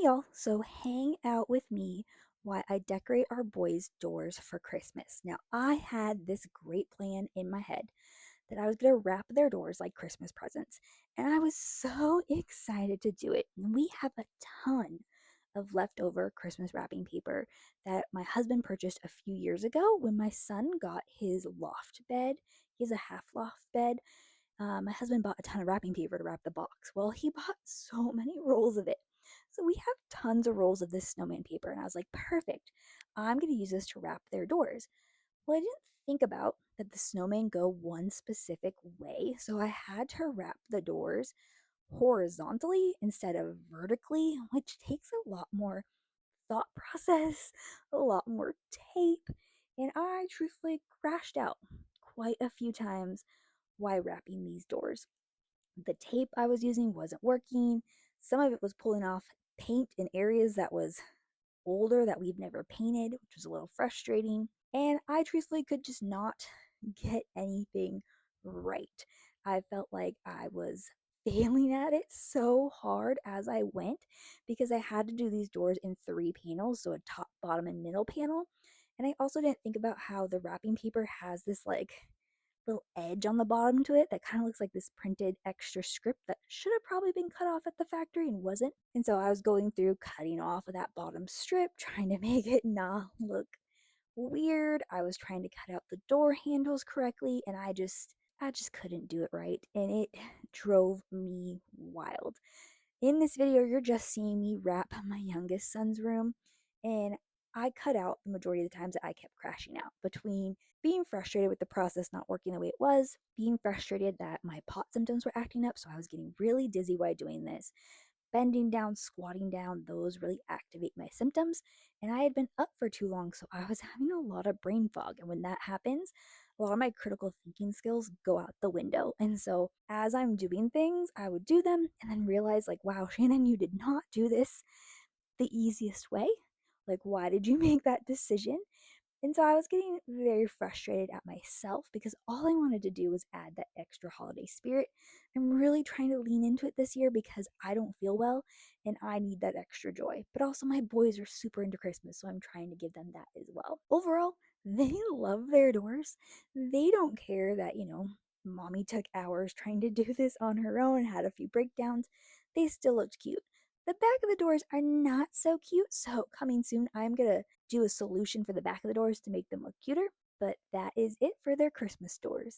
y'all, so hang out with me while I decorate our boys' doors for Christmas. Now, I had this great plan in my head that I was going to wrap their doors like Christmas presents, and I was so excited to do it. And we have a ton of leftover Christmas wrapping paper that my husband purchased a few years ago when my son got his loft bed. He has a half loft bed. My husband bought a ton of wrapping paper to wrap the box. Well, he bought so many rolls of it. So we have tons of rolls of this snowman paper, and I was like, perfect. I'm going to use this to wrap their doors. Well, I didn't think about that the snowmen go one specific way, so I had to wrap the doors horizontally instead of vertically, which takes a lot more thought process, a lot more tape, and I truthfully crashed out quite a few times while wrapping these doors. The tape I was using wasn't working. Some of it was pulling off paint in areas that was older that we've never painted, which was a little frustrating. And I truthfully could just not get anything right. I felt like I was failing at it so hard as I went because I had to do these doors in three panels, so a top, bottom, and middle panel. And I also didn't think about how the wrapping paper has this like little edge on the bottom to it that kind of looks like this printed extra script that should have probably been cut off at the factory and wasn't. And so I was going through cutting off of that bottom strip, trying to make it not look weird. I was trying to cut out the door handles correctly, and I just couldn't do it right, and it drove me wild. In this video, you're just seeing me wrap my youngest son's room, and I cut out the majority of the times that I kept crashing out between being frustrated with the process not working the way it was, being frustrated that my pot symptoms were acting up, so I was getting really dizzy while doing this. Bending down, squatting down, those really activate my symptoms. And I had been up for too long, so I was having a lot of brain fog. And when that happens, a lot of my critical thinking skills go out the window. And so as I'm doing things, I would do them and then realize, like, wow, Shannon, you did not do this the easiest way. Like, why did you make that decision? And so I was getting very frustrated at myself because all I wanted to do was add that extra holiday spirit. I'm really trying to lean into it this year because I don't feel well and I need that extra joy. But also, my boys are super into Christmas, so I'm trying to give them that as well. Overall, they love their doors. They don't care that, mommy took hours trying to do this on her own, had a few breakdowns. They still looked cute. The back of the doors are not so cute, so coming soon, I'm gonna do a solution for the back of the doors to make them look cuter. But that is it for their Christmas doors.